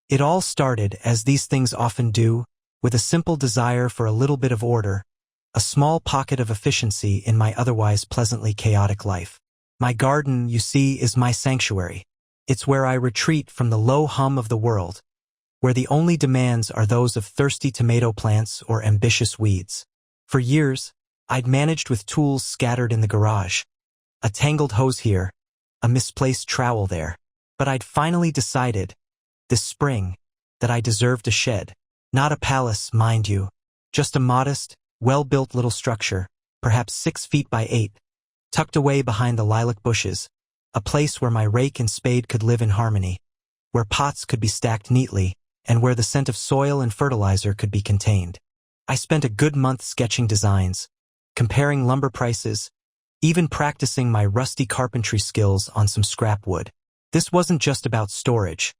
It all started, as these things often do, with a simple desire for a little bit of order, a small pocket of efficiency in my otherwise pleasantly chaotic life. My garden, you see, is my sanctuary. It's where I retreat from the low hum of the world, where the only demands are those of thirsty tomato plants or ambitious weeds. For years, I'd managed with tools scattered in the garage. A tangled hose here, a misplaced trowel there. But I'd finally decided, this spring, that I deserved a shed. Not a palace, mind you. Just a modest, well-built little structure, perhaps 6 feet by 8, tucked away behind the lilac bushes, a place where my rake and spade could live in harmony, where pots could be stacked neatly, and where the scent of soil and fertilizer could be contained. I spent a good month sketching designs, comparing lumber prices, even practicing my rusty carpentry skills on some scrap wood. This wasn't just about storage.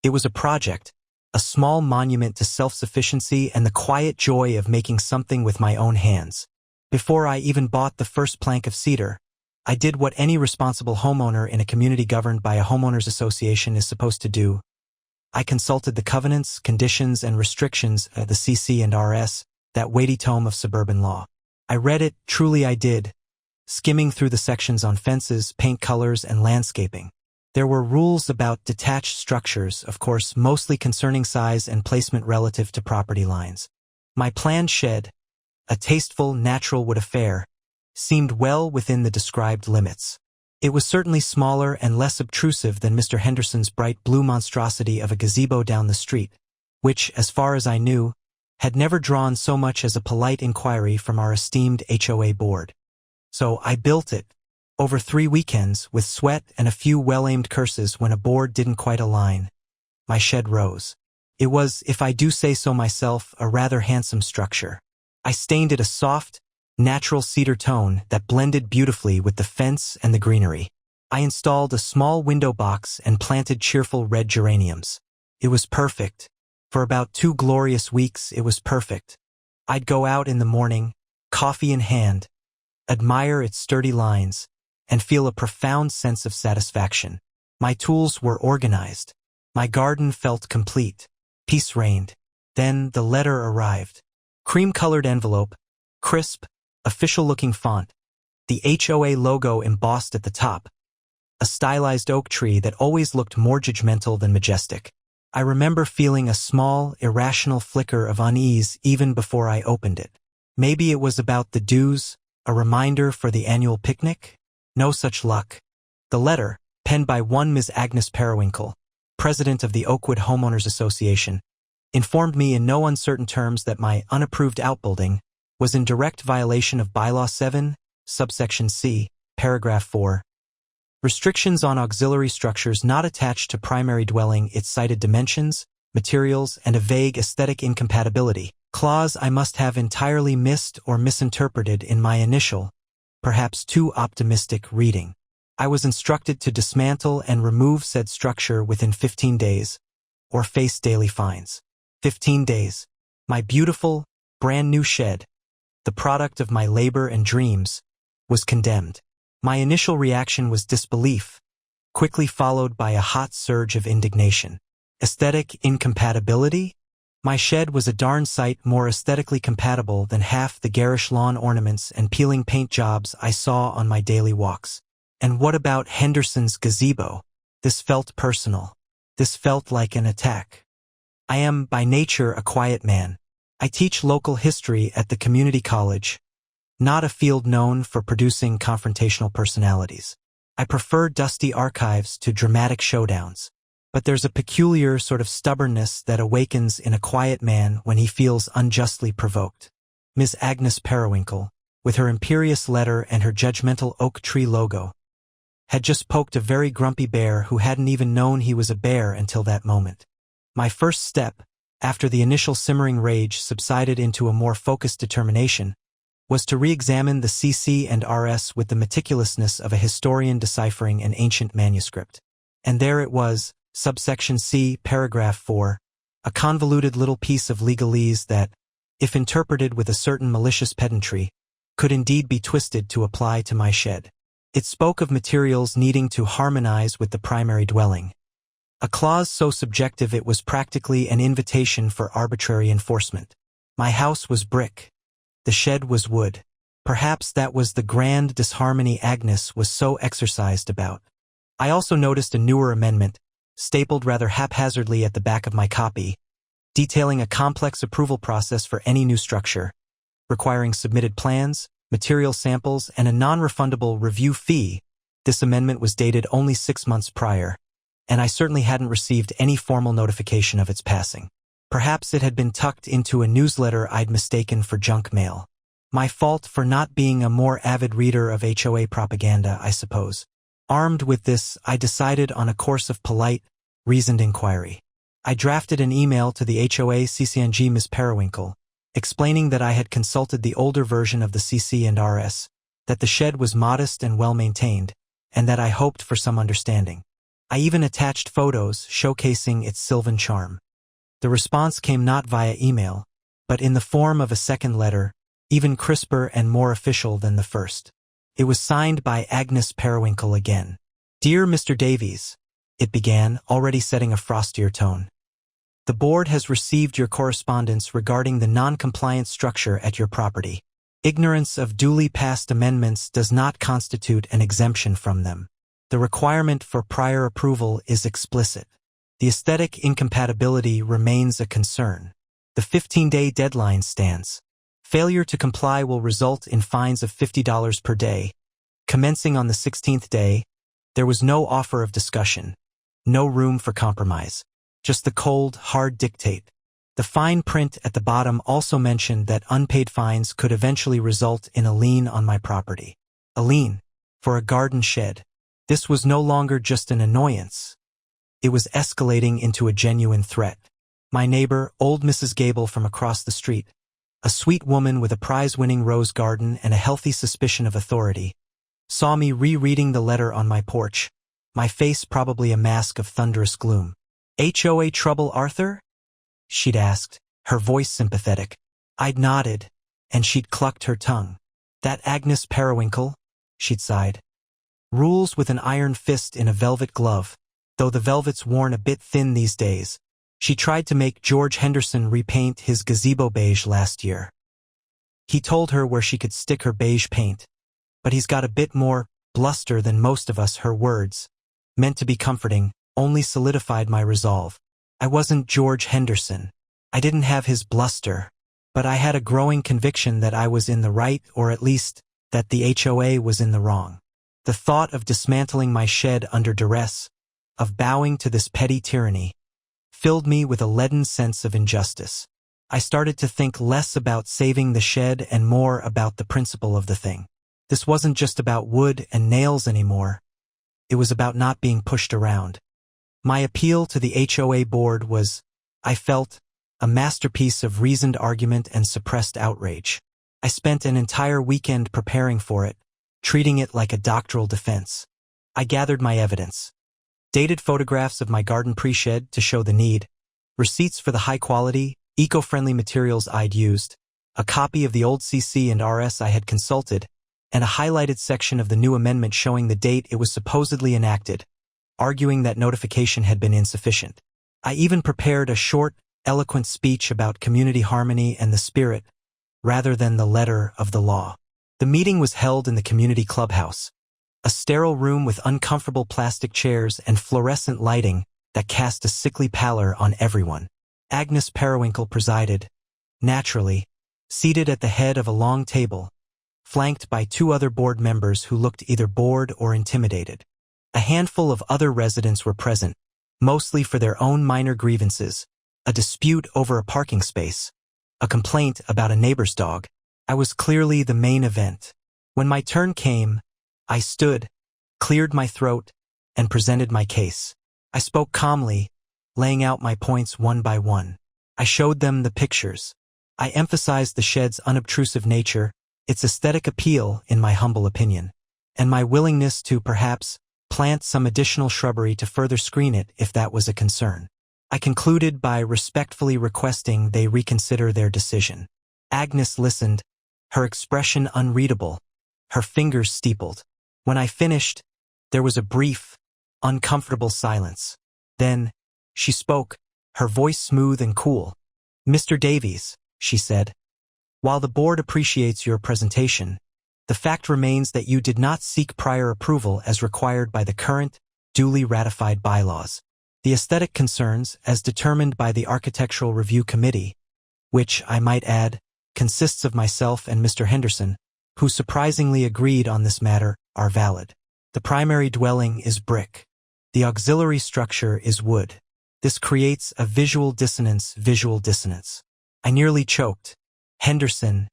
It was a project, a small monument to self-sufficiency and the quiet joy of making something with my own hands. Before I even bought the first plank of cedar, I did what any responsible homeowner in a community governed by a homeowners association is supposed to do. I consulted the covenants, conditions, and restrictions of the CC and RS, that weighty tome of suburban law. I read it, truly I did, skimming through the sections on fences, paint colors, and landscaping. There were rules about detached structures, of course, mostly concerning size and placement relative to property lines. My planned shed, a tasteful, natural wood affair, seemed well within the described limits. It was certainly smaller and less obtrusive than Mr. Henderson's bright blue monstrosity of a gazebo down the street, which, as far as I knew, had never drawn so much as a polite inquiry from our esteemed HOA board. So I built it, over 3 weekends, with sweat and a few well-aimed curses when a board didn't quite align. My shed rose. It was, if I do say so myself, a rather handsome structure. I stained it a soft, natural cedar tone that blended beautifully with the fence and the greenery. I installed a small window box and planted cheerful red geraniums. It was perfect. For about 2 glorious weeks, it was perfect. I'd go out in the morning, coffee in hand, admire its sturdy lines, and feel a profound sense of satisfaction. My tools were organized. My garden felt complete. Peace reigned. Then the letter arrived. Cream-colored envelope, crisp, official-looking font, the HOA logo embossed at the top, a stylized oak tree that always looked more judgmental than majestic. I remember feeling a small, irrational flicker of unease even before I opened it. Maybe it was about the dues, a reminder for the annual picnic? No such luck. The letter, penned by one Ms. Agnes Periwinkle, president of the Oakwood Homeowners Association, informed me in no uncertain terms that my unapproved outbuilding was in direct violation of Bylaw 7, subsection C, paragraph 4. Restrictions on auxiliary structures not attached to primary dwelling. It cited dimensions, materials, and a vague aesthetic incompatibility clause I must have entirely missed or misinterpreted in my initial, perhaps too optimistic, reading. I was instructed to dismantle and remove said structure within 15 days, or face daily fines. 15 days. My beautiful, brand new shed, the product of my labor and dreams, was condemned. My initial reaction was disbelief, quickly followed by a hot surge of indignation. Aesthetic incompatibility? My shed was a darn sight more aesthetically compatible than half the garish lawn ornaments and peeling paint jobs I saw on my daily walks. And what about Henderson's gazebo? This felt personal. This felt like an attack. I am, by nature, a quiet man. I teach local history at the community college, not a field known for producing confrontational personalities. I prefer dusty archives to dramatic showdowns. But there's a peculiar sort of stubbornness that awakens in a quiet man when he feels unjustly provoked. Ms. Agnes Periwinkle, with her imperious letter and her judgmental oak tree logo, had just poked a very grumpy bear who hadn't even known he was a bear until that moment. My first step, after the initial simmering rage subsided into a more focused determination, was to re-examine the CC and RS with the meticulousness of a historian deciphering an ancient manuscript. And there it was, subsection C, paragraph 4, a convoluted little piece of legalese that, if interpreted with a certain malicious pedantry, could indeed be twisted to apply to my shed. It spoke of materials needing to harmonize with the primary dwelling. A clause so subjective it was practically an invitation for arbitrary enforcement. My house was brick. The shed was wood. Perhaps that was the grand disharmony Agnes was so exercised about. I also noticed a newer amendment, stapled rather haphazardly at the back of my copy, detailing a complex approval process for any new structure, requiring submitted plans, material samples, and a non-refundable review fee. This amendment was dated only 6 months prior, and I certainly hadn't received any formal notification of its passing. Perhaps it had been tucked into a newsletter I'd mistaken for junk mail. My fault for not being a more avid reader of HOA propaganda, I suppose. Armed with this, I decided on a course of polite, reasoned inquiry. I drafted an email to the HOA CCNG Ms. Periwinkle, explaining that I had consulted the older version of the CC and RS, that the shed was modest and well-maintained, and that I hoped for some understanding. I even attached photos showcasing its sylvan charm. The response came not via email, but in the form of a second letter, even crisper and more official than the first. It was signed by Agnes Periwinkle again. "Dear Mr. Davies," it began, already setting a frostier tone. "The board has received your correspondence regarding the non-compliant structure at your property. Ignorance of duly passed amendments does not constitute an exemption from them. The requirement for prior approval is explicit. The aesthetic incompatibility remains a concern. The 15-day deadline stands. Failure to comply will result in fines of $50 per day. Commencing on the 16th day, there was no offer of discussion, no room for compromise, just the cold, hard dictate. The fine print at the bottom also mentioned that unpaid fines could eventually result in a lien on my property. A lien for a garden shed. This was no longer just an annoyance. It was escalating into a genuine threat. My neighbor, old Mrs. Gable from across the street, a sweet woman with a prize-winning rose garden and a healthy suspicion of authority, saw me rereading the letter on my porch, my face probably a mask of thunderous gloom. "HOA trouble, Arthur?" she'd asked, her voice sympathetic. I'd nodded, and she'd clucked her tongue. "That Agnes Periwinkle," she'd sighed. "Rules with an iron fist in a velvet glove, though the velvet's worn a bit thin these days. She tried to make George Henderson repaint his gazebo beige last year. He told her where she could stick her beige paint, but he's got a bit more bluster than most of us." Her words, meant to be comforting, only solidified my resolve. I wasn't George Henderson. I didn't have his bluster, but I had a growing conviction that I was in the right, or at least, that the HOA was in the wrong. The thought of dismantling my shed under duress, of bowing to this petty tyranny, filled me with a leaden sense of injustice. I started to think less about saving the shed and more about the principle of the thing. This wasn't just about wood and nails anymore. It was about not being pushed around. My appeal to the HOA board was, I felt, a masterpiece of reasoned argument and suppressed outrage. I spent an entire weekend preparing for it, treating it like a doctoral defense. I gathered my evidence. Dated photographs of my garden pre-shed to show the need, receipts for the high-quality, eco-friendly materials I'd used, a copy of the old CC and RS I had consulted, and a highlighted section of the new amendment showing the date it was supposedly enacted, arguing that notification had been insufficient. I even prepared a short, eloquent speech about community harmony and the spirit, rather than the letter of the law. The meeting was held in the community clubhouse, a sterile room with uncomfortable plastic chairs and fluorescent lighting that cast a sickly pallor on everyone. Agnes Periwinkle presided, naturally, seated at the head of a long table, flanked by 2 other board members who looked either bored or intimidated. A handful of other residents were present, mostly for their own minor grievances, a dispute over a parking space, a complaint about a neighbor's dog. I was clearly the main event. When my turn came, I stood, cleared my throat, and presented my case. I spoke calmly, laying out my points one by one. I showed them the pictures. I emphasized the shed's unobtrusive nature, its aesthetic appeal, in my humble opinion, and my willingness to, perhaps, plant some additional shrubbery to further screen it if that was a concern. I concluded by respectfully requesting they reconsider their decision. Agnes listened, her expression unreadable, her fingers steepled. When I finished, there was a brief, uncomfortable silence. Then, she spoke, her voice smooth and cool. "Mr. Davies," she said, "while the board appreciates your presentation, the fact remains that you did not seek prior approval as required by the current, duly ratified bylaws. The aesthetic concerns, as determined by the Architectural Review Committee, which, I might add, consists of myself and Mr. Henderson, who surprisingly agreed on this matter, are valid. The primary dwelling is brick. The auxiliary structure is wood. This creates a visual dissonance. I nearly choked. Henderson,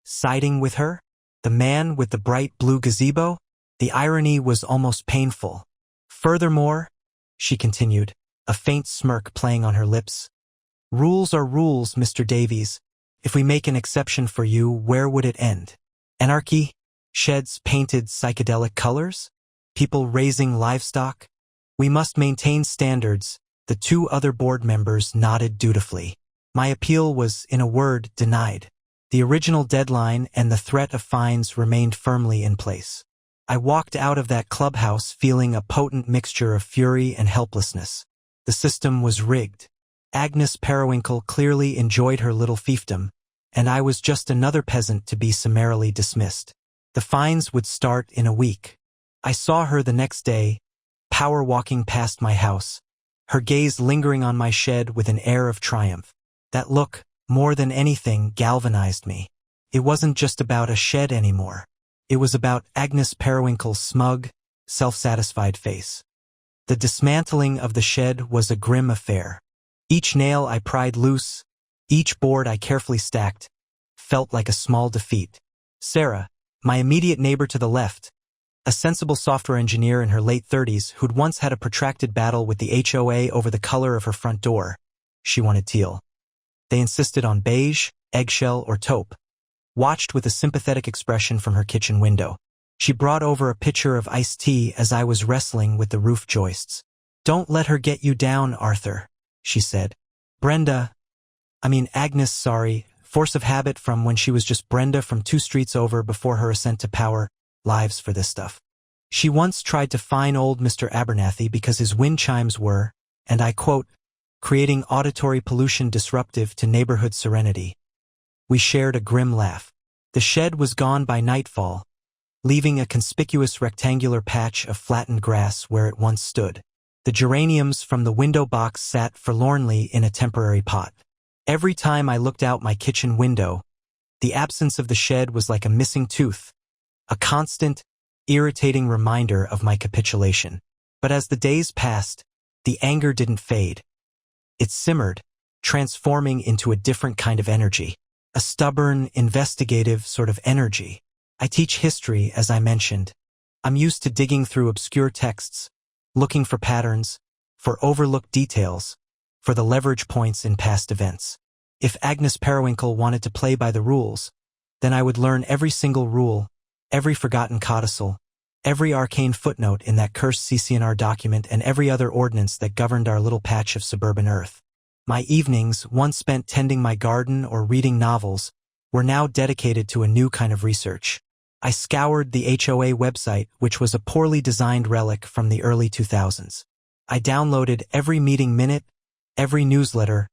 siding with her? The man with the bright blue gazebo? The irony was almost painful. Furthermore, she continued, a faint smirk playing on her lips, rules are rules, Mr. Davies. If we make an exception for you, where would it end? Anarchy? Sheds painted psychedelic colors? People raising livestock? We must maintain standards. The two other board members nodded dutifully. My appeal was, in a word, denied. The original deadline and the threat of fines remained firmly in place. I walked out of that clubhouse feeling a potent mixture of fury and helplessness. The system was rigged. Agnes Periwinkle clearly enjoyed her little fiefdom, and I was just another peasant to be summarily dismissed. The fines would start in a week. I saw her the next day, power walking past my house, her gaze lingering on my shed with an air of triumph. That look, more than anything, galvanized me. It wasn't just about a shed anymore. It was about Agnes Periwinkle's smug, self-satisfied face. The dismantling of the shed was a grim affair. Each nail I pried loose, each board I carefully stacked, felt like a small defeat. Sarah, my immediate neighbor to the left, a sensible software engineer in her late 30s who'd once had a protracted battle with the HOA over the color of her front door. She wanted teal. They insisted on beige, eggshell, or taupe. Watched with a sympathetic expression from her kitchen window. She brought over a pitcher of iced tea as I was wrestling with the roof joists. "Don't let her get you down, Arthur," she said. Agnes, sorry, force of habit from when she was just Brenda from 2 streets over before her ascent to power, lives for this stuff. She once tried to fine old Mr. Abernathy because his wind chimes were, and I quote, creating auditory pollution disruptive to neighborhood serenity. We shared a grim laugh. The shed was gone by nightfall, leaving a conspicuous rectangular patch of flattened grass where it once stood. The geraniums from the window box sat forlornly in a temporary pot. Every time I looked out my kitchen window, the absence of the shed was like a missing tooth, a constant, irritating reminder of my capitulation. But as the days passed, the anger didn't fade. It simmered, transforming into a different kind of energy. A stubborn, investigative sort of energy. I teach history, as I mentioned. I'm used to digging through obscure texts, looking for patterns, for overlooked details, for the leverage points in past events. If Agnes Periwinkle wanted to play by the rules, then I would learn every single rule, every forgotten codicil, every arcane footnote in that cursed CC&R document, and every other ordinance that governed our little patch of suburban earth. My evenings, once spent tending my garden or reading novels, were now dedicated to a new kind of research. I scoured the HOA website, which was a poorly designed relic from the early 2000s. I downloaded every meeting minute, every newsletter,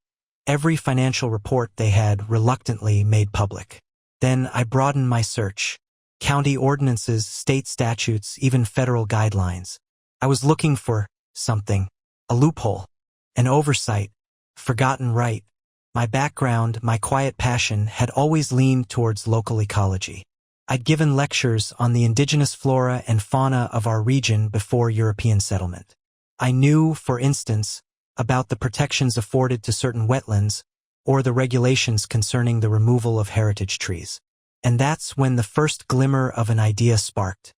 every financial report they had reluctantly made public. Then I broadened my search. County ordinances, state statutes, even federal guidelines. I was looking for something, a loophole, an oversight, forgotten right. My background, my quiet passion, had always leaned towards local ecology. I'd given lectures on the indigenous flora and fauna of our region before European settlement. I knew, for instance, about the protections afforded to certain wetlands or the regulations concerning the removal of heritage trees. And that's when the first glimmer of an idea sparked.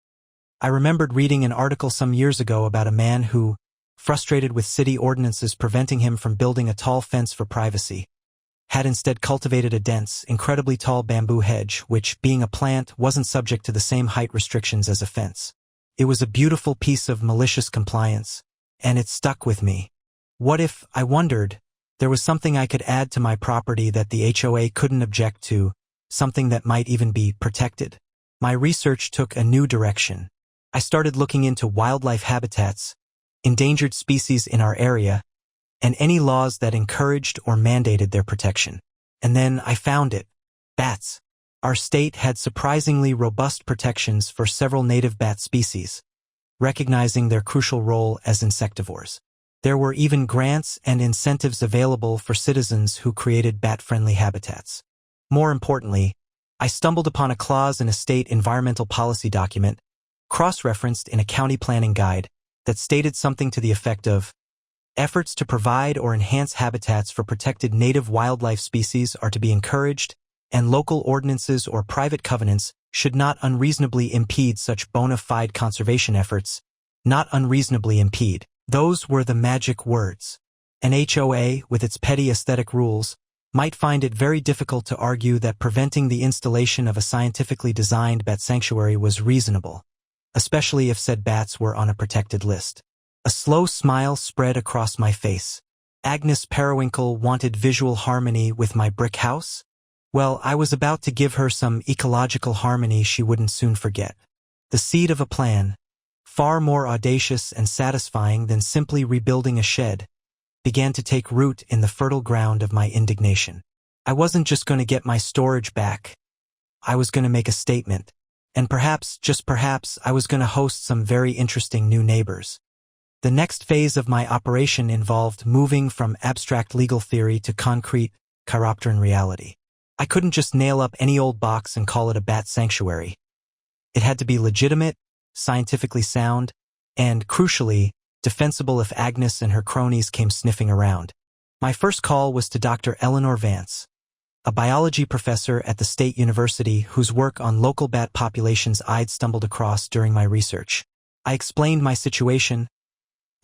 I remembered reading an article some years ago about a man who, frustrated with city ordinances preventing him from building a tall fence for privacy, had instead cultivated a dense, incredibly tall bamboo hedge, which, being a plant, wasn't subject to the same height restrictions as a fence. It was a beautiful piece of malicious compliance, and it stuck with me. What if, I wondered, there was something I could add to my property that the HOA couldn't object to, something that might even be protected? My research took a new direction. I started looking into wildlife habitats, endangered species in our area, and any laws that encouraged or mandated their protection. And then I found it. Bats. Our state had surprisingly robust protections for several native bat species, recognizing their crucial role as insectivores. There were even grants and incentives available for citizens who created bat-friendly habitats. More importantly, I stumbled upon a clause in a state environmental policy document, cross-referenced in a county planning guide, that stated something to the effect of, efforts to provide or enhance habitats for protected native wildlife species are to be encouraged, and local ordinances or private covenants should not unreasonably impede such bona fide conservation efforts. Not unreasonably impede. Those were the magic words. An HOA, with its petty aesthetic rules, might find it very difficult to argue that preventing the installation of a scientifically designed bat sanctuary was reasonable, especially if said bats were on a protected list. A slow smile spread across my face. Agnes Periwinkle wanted visual harmony with my brick house? Well, I was about to give her some ecological harmony she wouldn't soon forget. The seed of a plan, far more audacious and satisfying than simply rebuilding a shed, began to take root in the fertile ground of my indignation. I wasn't just going to get my storage back. I was going to make a statement. And perhaps, just perhaps, I was going to host some very interesting new neighbors. The next phase of my operation involved moving from abstract legal theory to concrete, chiropteran reality. I couldn't just nail up any old box and call it a bat sanctuary. It had to be legitimate, scientifically sound, and, crucially, defensible if Agnes and her cronies came sniffing around. My first call was to Dr. Eleanor Vance, a biology professor at the State University whose work on local bat populations I'd stumbled across during my research. I explained my situation,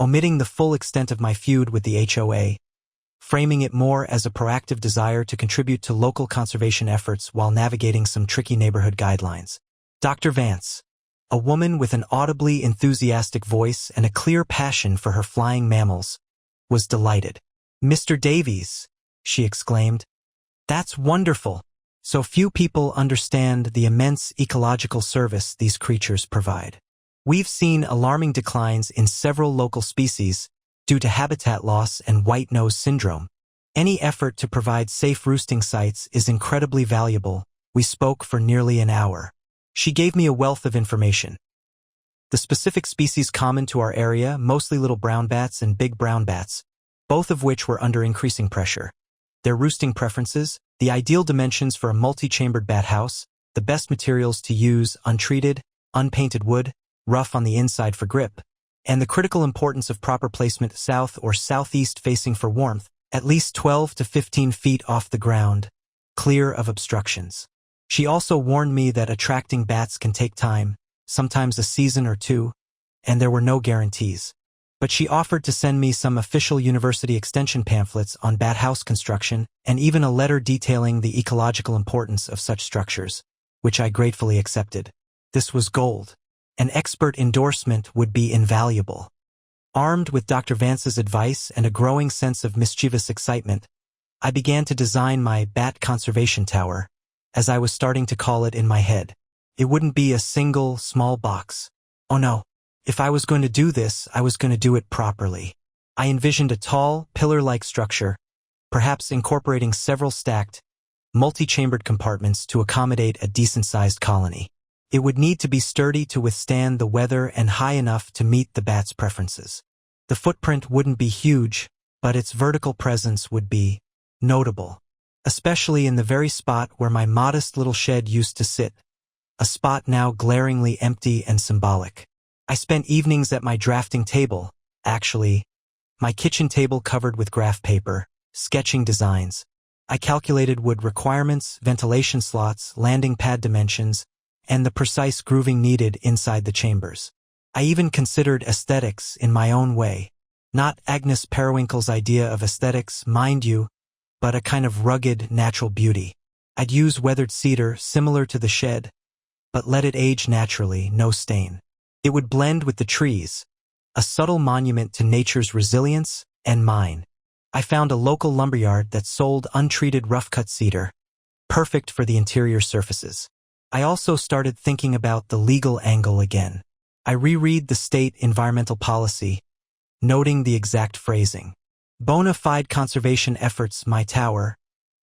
omitting the full extent of my feud with the HOA, framing it more as a proactive desire to contribute to local conservation efforts while navigating some tricky neighborhood guidelines. Dr. Vance, a woman with an audibly enthusiastic voice and a clear passion for her flying mammals, was delighted. "Mr. Davies," she exclaimed, "that's wonderful. So few people understand the immense ecological service these creatures provide. We've seen alarming declines in several local species due to habitat loss and white nose syndrome. Any effort to provide safe roosting sites is incredibly valuable." We spoke for nearly an hour. She gave me a wealth of information. The specific species common to our area, mostly little brown bats and big brown bats, both of which were under increasing pressure. Their roosting preferences, the ideal dimensions for a multi-chambered bat house, the best materials to use, untreated, unpainted wood, rough on the inside for grip, and the critical importance of proper placement south or southeast facing for warmth, at least 12 to 15 feet off the ground, clear of obstructions. She also warned me that attracting bats can take time, sometimes a season or two, and there were no guarantees. But she offered to send me some official university extension pamphlets on bat house construction and even a letter detailing the ecological importance of such structures, which I gratefully accepted. This was gold. An expert endorsement would be invaluable. Armed with Dr. Vance's advice and a growing sense of mischievous excitement, I began to design my bat conservation tower, as I was starting to call it in my head. It wouldn't be a single, small box. Oh no. If I was going to do this, I was going to do it properly. I envisioned a tall, pillar-like structure, perhaps incorporating several stacked, multi-chambered compartments to accommodate a decent-sized colony. It would need to be sturdy to withstand the weather and high enough to meet the bat's preferences. The footprint wouldn't be huge, but its vertical presence would be notable, especially in the very spot where my modest little shed used to sit, a spot now glaringly empty and symbolic. I spent evenings at my drafting table, actually, my kitchen table covered with graph paper, sketching designs. I calculated wood requirements, ventilation slots, landing pad dimensions, and the precise grooving needed inside the chambers. I even considered aesthetics in my own way. Not Agnes Periwinkle's idea of aesthetics, mind you, but a kind of rugged, natural beauty. I'd use weathered cedar similar to the shed, but let it age naturally, no stain. It would blend with the trees, a subtle monument to nature's resilience and mine. I found a local lumberyard that sold untreated rough-cut cedar, perfect for the interior surfaces. I also started thinking about the legal angle again. I reread the state environmental policy, noting the exact phrasing. Bona fide conservation efforts, my tower,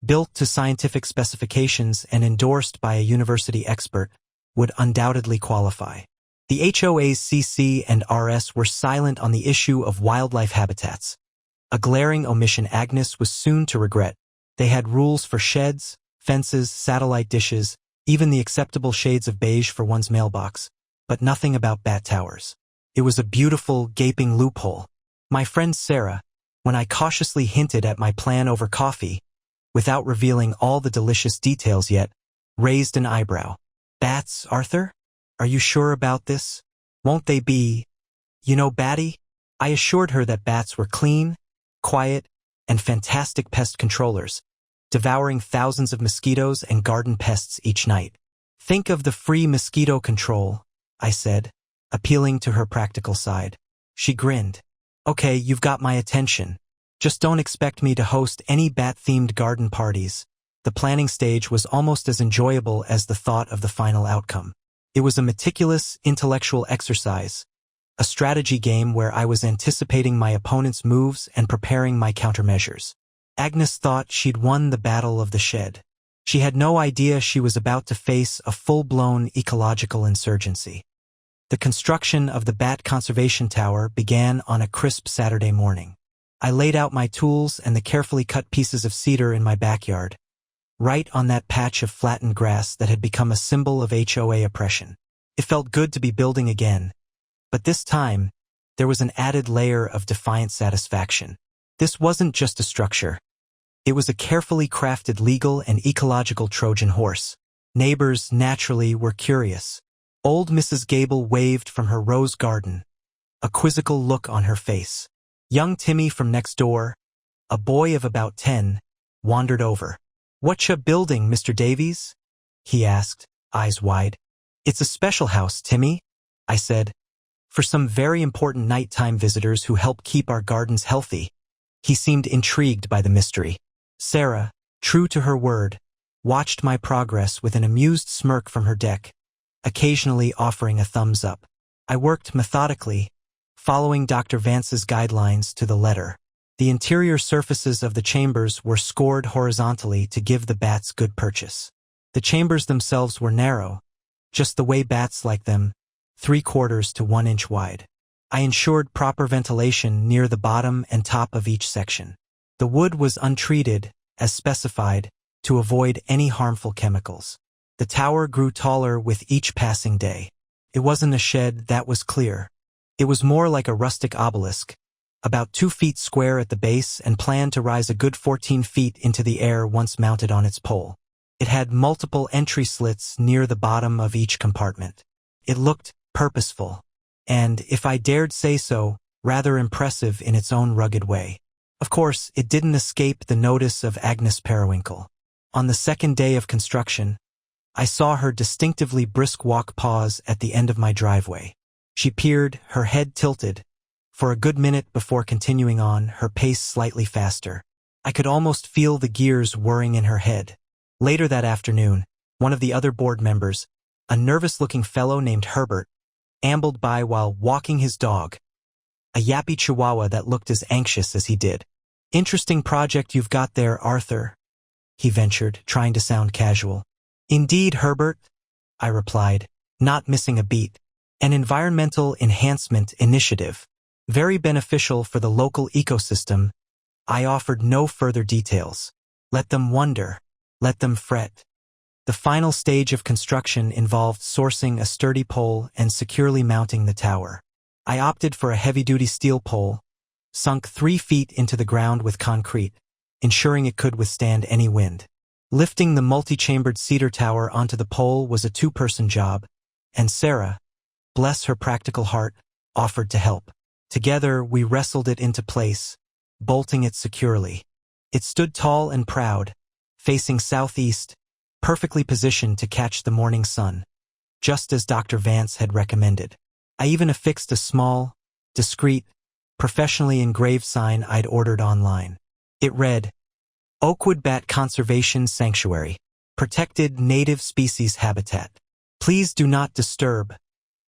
built to scientific specifications and endorsed by a university expert, would undoubtedly qualify. The HOA's CC and RS were silent on the issue of wildlife habitats. A glaring omission Agnes was soon to regret. They had rules for sheds, fences, satellite dishes, even the acceptable shades of beige for one's mailbox, but nothing about bat towers. It was a beautiful, gaping loophole. My friend Sarah, when I cautiously hinted at my plan over coffee, without revealing all the delicious details yet, raised an eyebrow. Bats, Arthur? Are you sure about this? Won't they be, batty? I assured her that bats were clean, quiet, and fantastic pest controllers, devouring thousands of mosquitoes and garden pests each night. Think of the free mosquito control, I said, appealing to her practical side. She grinned. Okay, you've got my attention. Just don't expect me to host any bat-themed garden parties. The planning stage was almost as enjoyable as the thought of the final outcome. It was a meticulous, intellectual exercise, a strategy game where I was anticipating my opponent's moves and preparing my countermeasures. Agnes thought she'd won the battle of the shed. She had no idea she was about to face a full-blown ecological insurgency. The construction of the Bat Conservation Tower began on a crisp Saturday morning. I laid out my tools and the carefully cut pieces of cedar in my backyard, right on that patch of flattened grass that had become a symbol of HOA oppression. It felt good to be building again, but this time, there was an added layer of defiant satisfaction. This wasn't just a structure. It was a carefully crafted legal and ecological Trojan horse. Neighbors, naturally, were curious. Old Mrs. Gable waved from her rose garden, a quizzical look on her face. Young Timmy from next door, a boy of about 10, wandered over. "Whatcha building, Mr. Davies?" he asked, eyes wide. "It's a special house, Timmy," I said, "for some very important nighttime visitors who help keep our gardens healthy." He seemed intrigued by the mystery. Sarah, true to her word, watched my progress with an amused smirk from her deck, occasionally offering a thumbs up. I worked methodically, following Dr. Vance's guidelines to the letter. The interior surfaces of the chambers were scored horizontally to give the bats good purchase. The chambers themselves were narrow, just the way bats like them, 3/4 to 1 inch wide. I ensured proper ventilation near the bottom and top of each section. The wood was untreated, as specified, to avoid any harmful chemicals. The tower grew taller with each passing day. It wasn't a shed, that was clear. It was more like a rustic obelisk, about 2 feet square at the base and planned to rise a good 14 feet into the air once mounted on its pole. It had multiple entry slits near the bottom of each compartment. It looked purposeful, and, if I dared say so, rather impressive in its own rugged way. Of course, it didn't escape the notice of Agnes Periwinkle. On the second day of construction, I saw her distinctively brisk walk pause at the end of my driveway. She peered, her head tilted, for a good minute before continuing on, her pace slightly faster. I could almost feel the gears whirring in her head. Later that afternoon, one of the other board members, a nervous-looking fellow named Herbert, ambled by while walking his dog, a yappy chihuahua that looked as anxious as he did. "Interesting project you've got there, Arthur," he ventured, trying to sound casual. "Indeed, Herbert," I replied, not missing a beat. "An environmental enhancement initiative. Very beneficial for the local ecosystem." I offered no further details. Let them wonder. Let them fret. The final stage of construction involved sourcing a sturdy pole and securely mounting the tower. I opted for a heavy-duty steel pole, sunk 3 feet into the ground with concrete, ensuring it could withstand any wind. Lifting the multi-chambered cedar tower onto the pole was a 2-person job, and Sarah, bless her practical heart, offered to help. Together, we wrestled it into place, bolting it securely. It stood tall and proud, facing southeast, perfectly positioned to catch the morning sun, just as Dr. Vance had recommended. I even affixed a small, discreet, professionally engraved sign I'd ordered online. It read, "Oakwood Bat Conservation Sanctuary, Protected Native Species Habitat. Please do not disturb."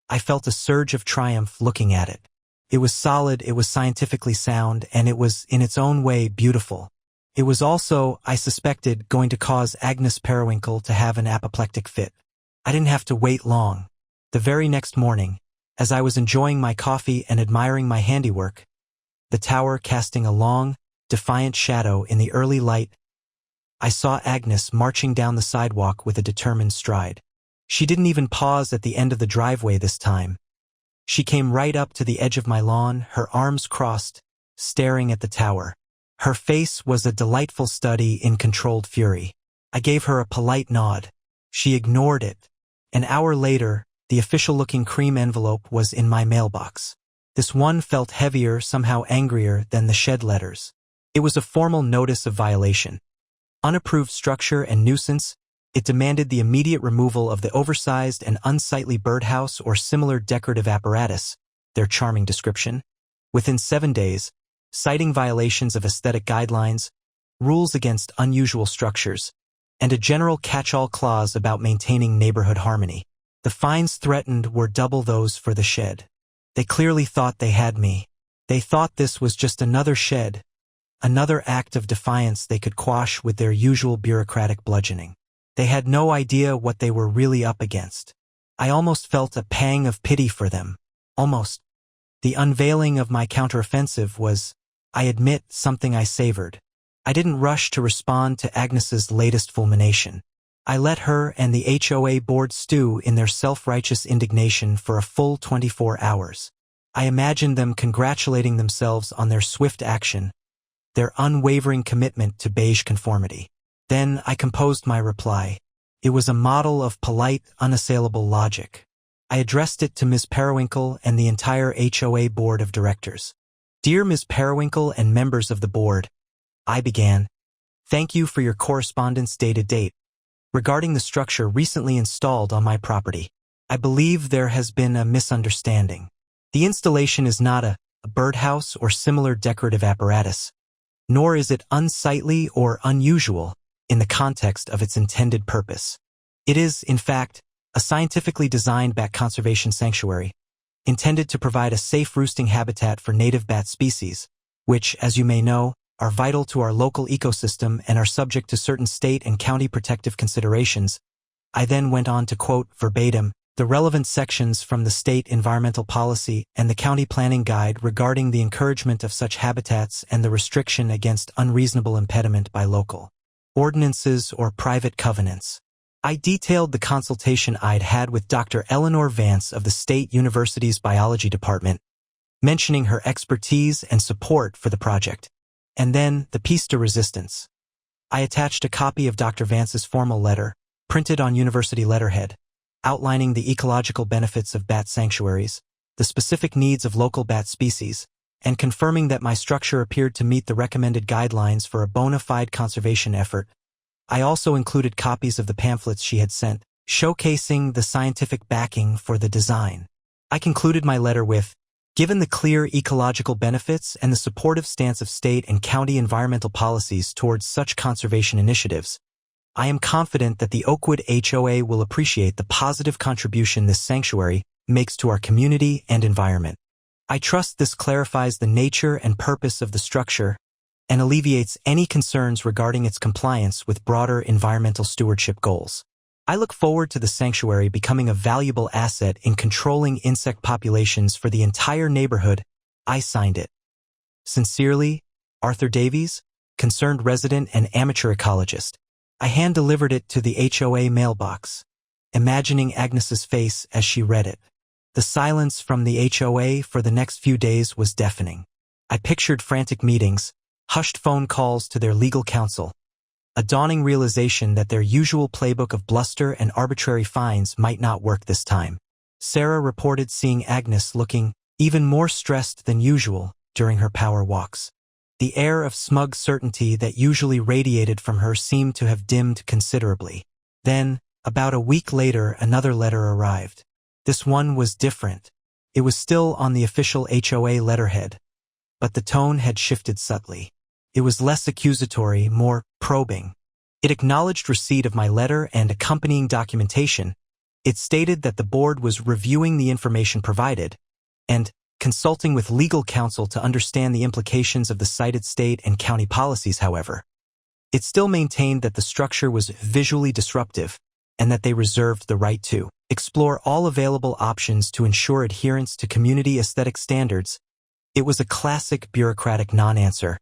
I felt a surge of triumph looking at it. It was solid, it was scientifically sound, and it was, in its own way, beautiful. It was also, I suspected, going to cause Agnes Periwinkle to have an apoplectic fit. I didn't have to wait long. The very next morning, as I was enjoying my coffee and admiring my handiwork, the tower casting a long, defiant shadow in the early light, I saw Agnes marching down the sidewalk with a determined stride. She didn't even pause at the end of the driveway this time. She came right up to the edge of my lawn, her arms crossed, staring at the tower. Her face was a delightful study in controlled fury. I gave her a polite nod. She ignored it. An hour later, the official-looking cream envelope was in my mailbox. This one felt heavier, somehow angrier than the shed letters. It was a formal notice of violation. Unapproved structure and nuisance. It demanded the immediate removal of the oversized and unsightly birdhouse or similar decorative apparatus, their charming description, within 7 days, citing violations of aesthetic guidelines, rules against unusual structures, and a general catch-all clause about maintaining neighborhood harmony. The fines threatened were double those for the shed. They clearly thought they had me. They thought this was just another shed, another act of defiance they could quash with their usual bureaucratic bludgeoning. They had no idea what they were really up against. I almost felt a pang of pity for them. Almost. The unveiling of my counteroffensive was, I admit, something I savored. I didn't rush to respond to Agnes's latest fulmination. I let her and the HOA board stew in their self-righteous indignation for a full 24 hours. I imagined them congratulating themselves on their swift action, their unwavering commitment to beige conformity. Then I composed my reply. It was a model of polite, unassailable logic. I addressed it to Ms. Periwinkle and the entire HOA board of directors. Dear Ms. Periwinkle and members of the board, I began. Thank you for your correspondence dated date. Regarding the structure recently installed on my property, I believe there has been a misunderstanding. The installation is not a birdhouse or similar decorative apparatus, nor is it unsightly or unusual in the context of its intended purpose. It is, in fact, a scientifically designed bat conservation sanctuary, intended to provide a safe roosting habitat for native bat species, which, as you may know, are vital to our local ecosystem and are subject to certain state and county protective considerations. I then went on to quote verbatim the relevant sections from the state environmental policy and the county planning guide regarding the encouragement of such habitats and the restriction against unreasonable impediment by local ordinances or private covenants. I detailed the consultation I'd had with Dr. Eleanor Vance of the State University's Biology Department, mentioning her expertise and support for the project. And then the piece de resistance. I attached a copy of Dr. Vance's formal letter, printed on university letterhead, outlining the ecological benefits of bat sanctuaries, the specific needs of local bat species, and confirming that my structure appeared to meet the recommended guidelines for a bona fide conservation effort. I also included copies of the pamphlets she had sent, showcasing the scientific backing for the design. I concluded my letter with, given the clear ecological benefits and the supportive stance of state and county environmental policies towards such conservation initiatives, I am confident that the Oakwood HOA will appreciate the positive contribution this sanctuary makes to our community and environment. I trust this clarifies the nature and purpose of the structure and alleviates any concerns regarding its compliance with broader environmental stewardship goals. I look forward to the sanctuary becoming a valuable asset in controlling insect populations for the entire neighborhood. I signed it. Sincerely, Arthur Davies, concerned resident and amateur ecologist. I hand-delivered it to the HOA mailbox, imagining Agnes's face as she read it. The silence from the HOA for the next few days was deafening. I pictured frantic meetings, hushed phone calls to their legal counsel, a dawning realization that their usual playbook of bluster and arbitrary fines might not work this time. Sarah reported seeing Agnes looking even more stressed than usual during her power walks. The air of smug certainty that usually radiated from her seemed to have dimmed considerably. Then, about a week later, another letter arrived. This one was different. It was still on the official HOA letterhead, but the tone had shifted subtly. It was less accusatory, more probing. It acknowledged receipt of my letter and accompanying documentation. It stated that the board was reviewing the information provided, and, Consulting with legal counsel to understand the implications of the cited state and county policies, however, it still maintained that the structure was visually disruptive and that they reserved the right to explore all available options to ensure adherence to community aesthetic standards. It was a classic bureaucratic non-answer,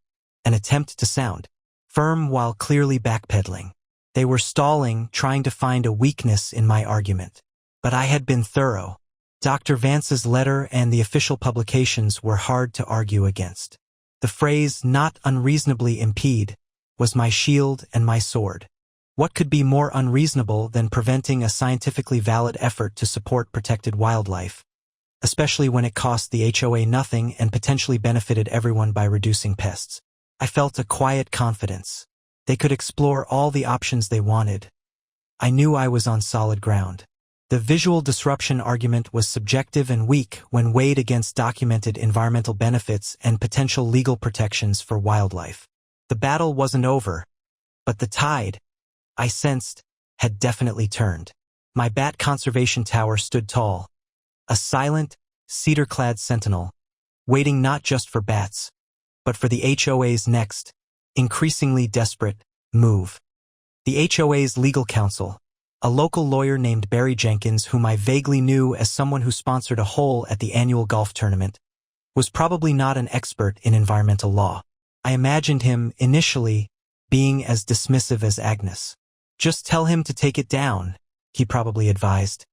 an attempt to sound firm while clearly backpedaling. They were stalling, trying to find a weakness in my argument. But I had been thorough. Dr. Vance's letter and the official publications were hard to argue against. The phrase, "not unreasonably impede," was my shield and my sword. What could be more unreasonable than preventing a scientifically valid effort to support protected wildlife, especially when it cost the HOA nothing and potentially benefited everyone by reducing pests? I felt a quiet confidence. They could explore all the options they wanted. I knew I was on solid ground. The visual disruption argument was subjective and weak when weighed against documented environmental benefits and potential legal protections for wildlife. The battle wasn't over, but the tide, I sensed, had definitely turned. My bat conservation tower stood tall, a silent, cedar-clad sentinel, waiting not just for bats, but for the HOA's next, increasingly desperate, move. The HOA's legal counsel, a local lawyer named Barry Jenkins, whom I vaguely knew as someone who sponsored a hole at the annual golf tournament, was probably not an expert in environmental law. I imagined him, initially, being as dismissive as Agnes. "Just tell him to take it down," he probably advised.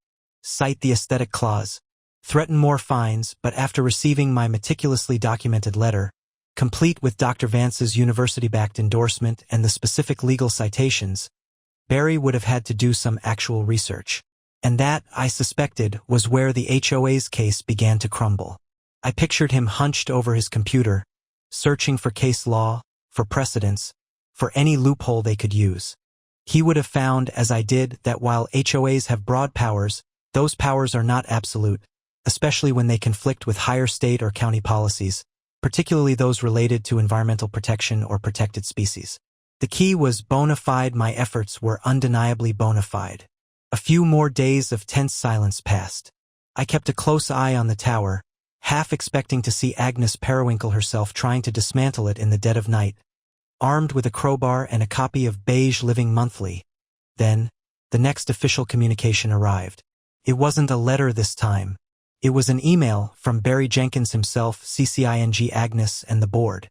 "Cite the aesthetic clause. Threaten more fines," but after receiving my meticulously documented letter, complete with Dr. Vance's university-backed endorsement and the specific legal citations, Barry would have had to do some actual research. And that, I suspected, was where the HOA's case began to crumble. I pictured him hunched over his computer, searching for case law, for precedents, for any loophole they could use. He would have found, as I did, that while HOAs have broad powers, those powers are not absolute, especially when they conflict with higher state or county policies, particularly those related to environmental protection or protected species. The key was bona fide. My efforts were undeniably bona fide. A few more days of tense silence passed. I kept a close eye on the tower, half expecting to see Agnes Periwinkle herself trying to dismantle it in the dead of night, armed with a crowbar and a copy of Beige Living Monthly. Then, the next official communication arrived. It wasn't a letter this time. It was an email from Barry Jenkins himself, CCING Agnes and the board.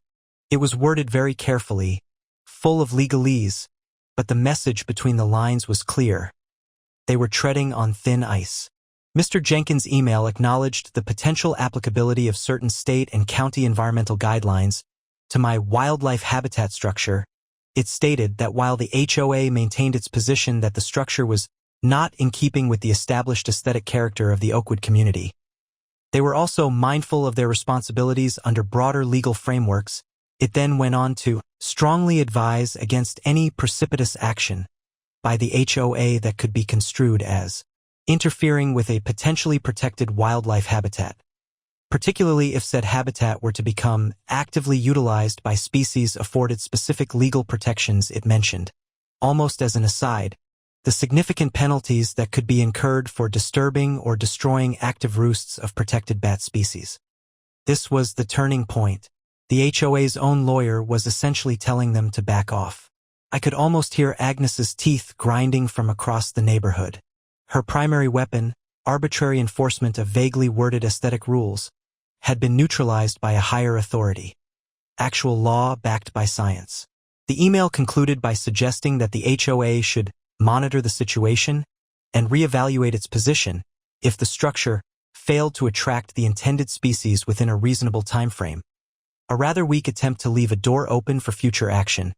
It was worded very carefully, full of legalese, but the message between the lines was clear. They were treading on thin ice. Mr. Jenkins' email acknowledged the potential applicability of certain state and county environmental guidelines to my wildlife habitat structure. It stated that while the HOA maintained its position that the structure was not in keeping with the established aesthetic character of the Oakwood community, they were also mindful of their responsibilities under broader legal frameworks. It then went on to strongly advise against any precipitous action by the HOA that could be construed as interfering with a potentially protected wildlife habitat, particularly if said habitat were to become actively utilized by species afforded specific legal protections. It mentioned, almost as an aside, the significant penalties that could be incurred for disturbing or destroying active roosts of protected bat species. This was the turning point. The HOA's own lawyer was essentially telling them to back off. I could almost hear Agnes's teeth grinding from across the neighborhood. Her primary weapon, arbitrary enforcement of vaguely worded aesthetic rules, had been neutralized by a higher authority. Actual law backed by science. The email concluded by suggesting that the HOA should monitor the situation and reevaluate its position if the structure failed to attract the intended species within a reasonable time frame. A rather weak attempt to leave a door open for future action,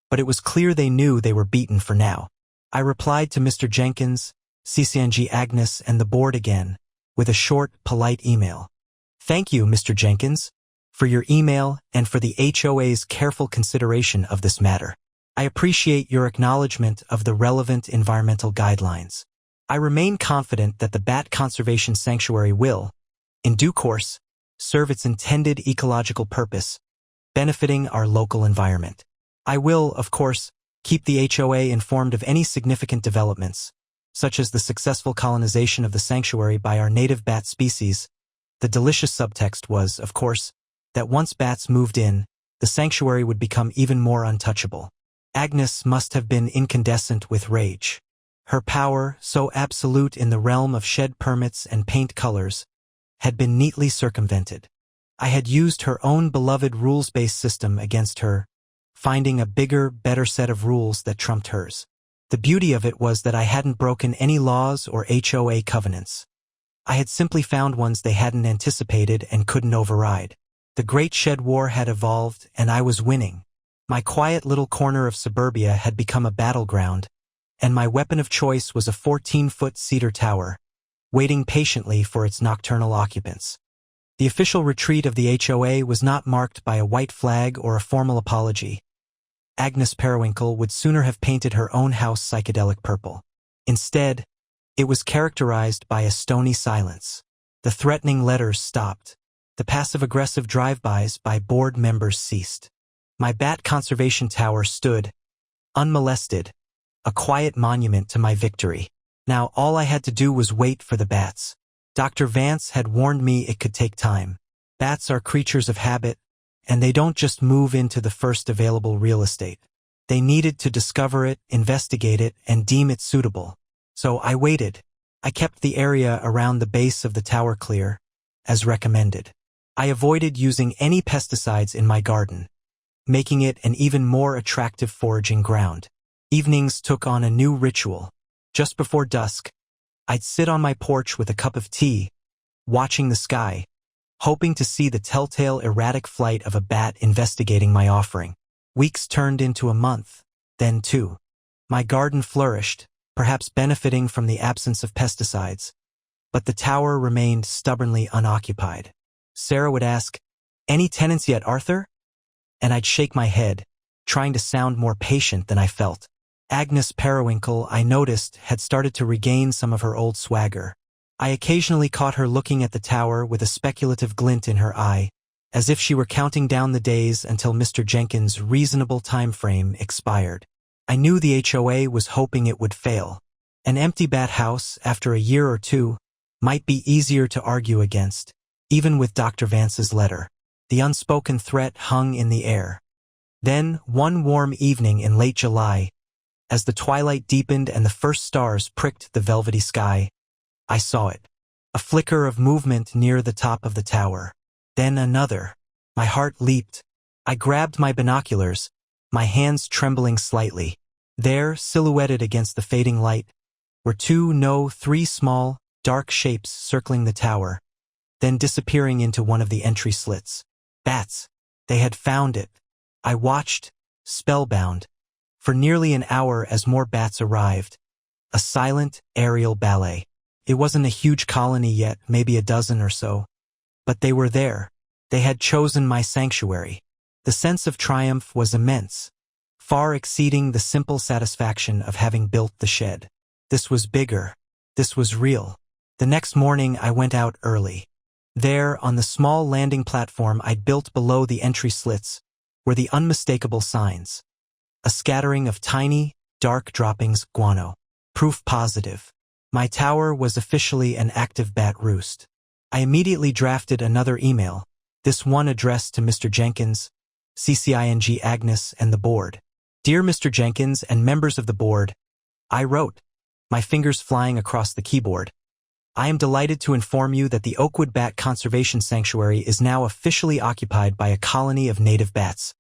but it was clear they knew they were beaten for now. I replied to Mr. Jenkins, CCNG Agnes and the board again, with a short, polite email. "Thank you, Mr. Jenkins, for your email and for the HOA's careful consideration of this matter. I appreciate your acknowledgement of the relevant environmental guidelines. I remain confident that the Bat Conservation Sanctuary will, in due course, serve its intended ecological purpose, benefiting our local environment. I will, of course, keep the HOA informed of any significant developments, such as the successful colonization of the sanctuary by our native bat species, The delicious subtext was, of course, that once bats moved in, the sanctuary would become even more untouchable. Agnes must have been incandescent with rage. Her power, so absolute in the realm of shed permits and paint colors, had been neatly circumvented. I had used her own beloved rules-based system against her, finding a bigger, better set of rules that trumped hers. The beauty of it was that I hadn't broken any laws or HOA covenants. I had simply found ones they hadn't anticipated and couldn't override. The Great Shed War had evolved, and I was winning. My quiet little corner of suburbia had become a battleground, and my weapon of choice was a 14-foot cedar tower, waiting patiently for its nocturnal occupants. The official retreat of the HOA was not marked by a white flag or a formal apology. Agnes Periwinkle would sooner have painted her own house psychedelic purple. Instead, it was characterized by a stony silence. The threatening letters stopped. The passive-aggressive drive-bys by board members ceased. My bat conservation tower stood, unmolested, a quiet monument to my victory. Now all I had to do was wait for the bats. Dr. Vance had warned me it could take time. Bats are creatures of habit, and they don't just move into the first available real estate. They needed to discover it, investigate it, and deem it suitable. So I waited. I kept the area around the base of the tower clear, as recommended. I avoided using any pesticides in my garden, making it an even more attractive foraging ground. Evenings took on a new ritual. Just before dusk, I'd sit on my porch with a cup of tea, watching the sky, hoping to see the telltale erratic flight of a bat investigating my offering. Weeks turned into a month, then 2. My garden flourished, perhaps benefiting from the absence of pesticides, but the tower remained stubbornly unoccupied. Sarah would ask, "Any tenants yet, Arthur?" And I'd shake my head, trying to sound more patient than I felt. Agnes Periwinkle, I noticed, had started to regain some of her old swagger. I occasionally caught her looking at the tower with a speculative glint in her eye, as if she were counting down the days until Mr. Jenkins' reasonable time frame expired. I knew the HOA was hoping it would fail. An empty bat house, after a year or two, might be easier to argue against, even with Dr. Vance's letter. The unspoken threat hung in the air. Then, one warm evening in late July, as the twilight deepened and the first stars pricked the velvety sky, I saw it. A flicker of movement near the top of the tower. Then another. My heart leaped. I grabbed my binoculars, my hands trembling slightly. There, silhouetted against the fading light, were 3 small, dark shapes circling the tower, then disappearing into one of the entry slits. Bats. They had found it. I watched, spellbound, for nearly an hour as more bats arrived. A silent, aerial ballet. It wasn't a huge colony yet, maybe a dozen or so. But they were there. They had chosen my sanctuary. The sense of triumph was immense, far exceeding the simple satisfaction of having built the shed. This was bigger. This was real. The next morning I went out early. There, on the small landing platform I'd built below the entry slits, were the unmistakable signs. A scattering of tiny, dark droppings, guano. Proof positive. My tower was officially an active bat roost. I immediately drafted another email, this one addressed to Mr. Jenkins, CCING Agnes, and the board. "Dear Mr. Jenkins and members of the board," I wrote, my fingers flying across the keyboard. "I am delighted to inform you that the Oakwood Bat Conservation Sanctuary is now officially occupied by a colony of native bats,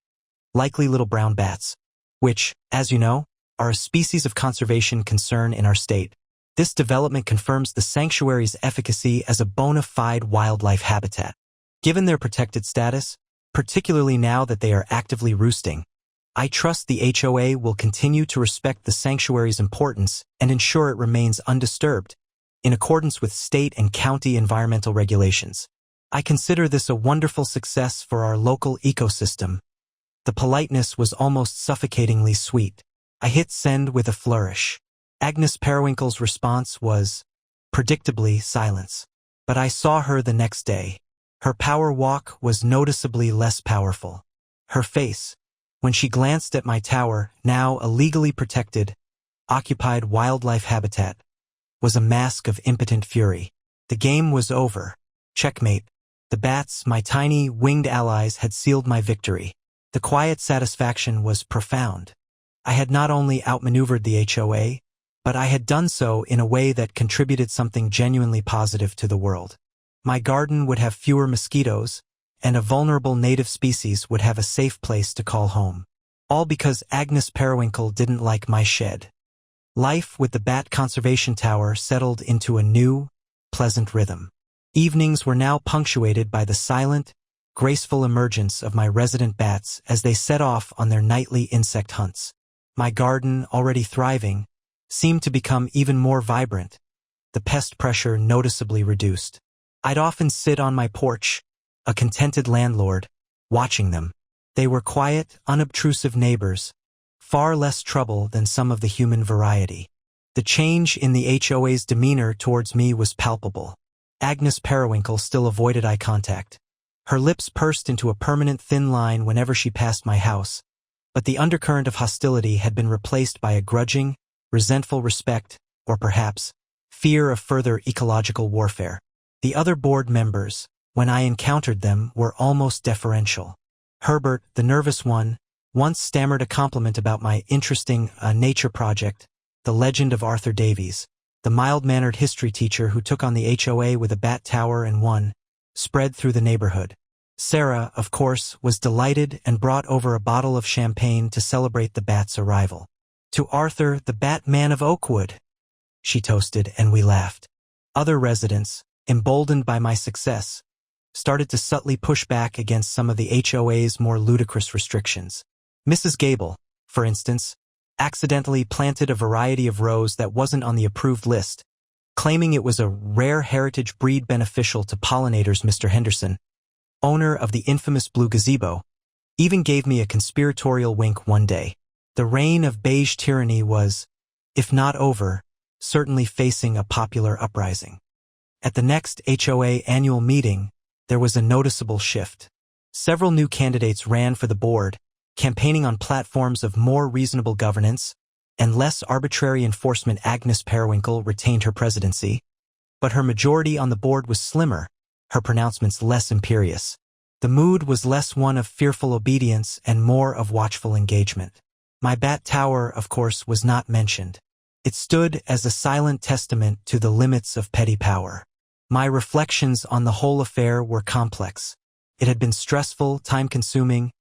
likely little brown bats, which, as you know, are a species of conservation concern in our state. This development confirms the sanctuary's efficacy as a bona fide wildlife habitat. Given their protected status, particularly now that they are actively roosting, I trust the HOA will continue to respect the sanctuary's importance and ensure it remains undisturbed, in accordance with state and county environmental regulations. I consider this a wonderful success for our local ecosystem." The politeness was almost suffocatingly sweet. I hit send with a flourish. Agnes Periwinkle's response was, predictably, silence. But I saw her the next day. Her power walk was noticeably less powerful. Her face, when she glanced at my tower, now a legally protected, occupied wildlife habitat, was a mask of impotent fury. The game was over. Checkmate. The bats, my tiny, winged allies, had sealed my victory. The quiet satisfaction was profound. I had not only outmaneuvered the HOA, but I had done so in a way that contributed something genuinely positive to the world. My garden would have fewer mosquitoes, and a vulnerable native species would have a safe place to call home. All because Agnes Periwinkle didn't like my shed. Life with the Bat Conservation Tower settled into a new, pleasant rhythm. Evenings were now punctuated by the silent, graceful emergence of my resident bats as they set off on their nightly insect hunts. My garden, already thriving, seemed to become even more vibrant, the pest pressure noticeably reduced. I'd often sit on my porch, a contented landlord, watching them. They were quiet, unobtrusive neighbors, far less trouble than some of the human variety. The change in the HOA's demeanor towards me was palpable. Agnes Periwinkle still avoided eye contact. Her lips pursed into a permanent thin line whenever she passed my house, but the undercurrent of hostility had been replaced by a grudging, resentful respect, or perhaps, fear of further ecological warfare. The other board members, when I encountered them, were almost deferential. Herbert, the nervous one, once stammered a compliment about my interesting nature project, The Legend of Arthur Davies. The mild-mannered history teacher who took on the HOA with a bat tower and won, spread through the neighborhood. Sarah, of course, was delighted and brought over a bottle of champagne to celebrate the bat's arrival. "To Arthur, the Batman of Oakwood," she toasted, and we laughed. Other residents, emboldened by my success, started to subtly push back against some of the HOA's more ludicrous restrictions. Mrs. Gable, for instance, accidentally planted a variety of rose that wasn't on the approved list, claiming it was a rare heritage breed beneficial to pollinators. Mr. Henderson, owner of the infamous blue gazebo, even gave me a conspiratorial wink one day. The reign of beige tyranny was, if not over, certainly facing a popular uprising. At the next HOA annual meeting, there was a noticeable shift. Several new candidates ran for the board, campaigning on platforms of more reasonable governance and less arbitrary enforcement. Agnes Periwinkle retained her presidency, but her majority on the board was slimmer, her pronouncements less imperious. The mood was less one of fearful obedience and more of watchful engagement. My bat tower, of course, was not mentioned. It stood as a silent testament to the limits of petty power. My reflections on the whole affair were complex. It had been stressful, time-consuming,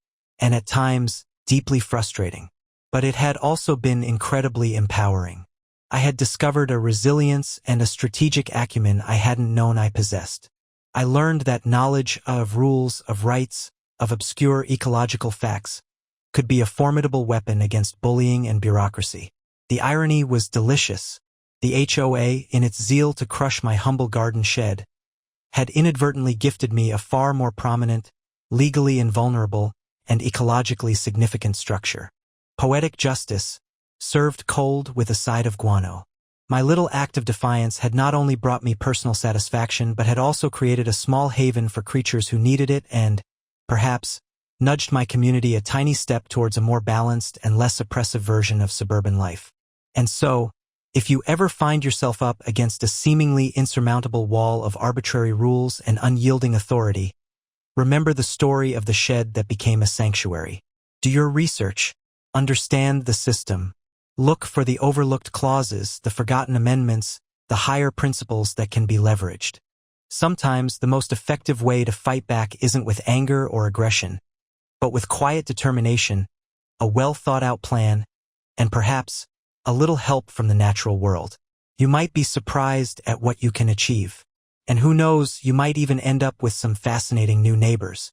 and at times, deeply frustrating. But it had also been incredibly empowering. I had discovered a resilience and a strategic acumen I hadn't known I possessed. I learned that knowledge of rules, of rights, of obscure ecological facts could be a formidable weapon against bullying and bureaucracy. The irony was delicious. The HOA, in its zeal to crush my humble garden shed, had inadvertently gifted me a far more prominent, legally invulnerable, and ecologically significant structure. Poetic justice, served cold with a side of guano. My little act of defiance had not only brought me personal satisfaction but had also created a small haven for creatures who needed it and, perhaps, nudged my community a tiny step towards a more balanced and less oppressive version of suburban life. And so, if you ever find yourself up against a seemingly insurmountable wall of arbitrary rules and unyielding authority, remember the story of the shed that became a sanctuary. Do your research. Understand the system. Look for the overlooked clauses, the forgotten amendments, the higher principles that can be leveraged. Sometimes the most effective way to fight back isn't with anger or aggression, but with quiet determination, a well-thought-out plan, and perhaps a little help from the natural world. You might be surprised at what you can achieve. And who knows, you might even end up with some fascinating new neighbors.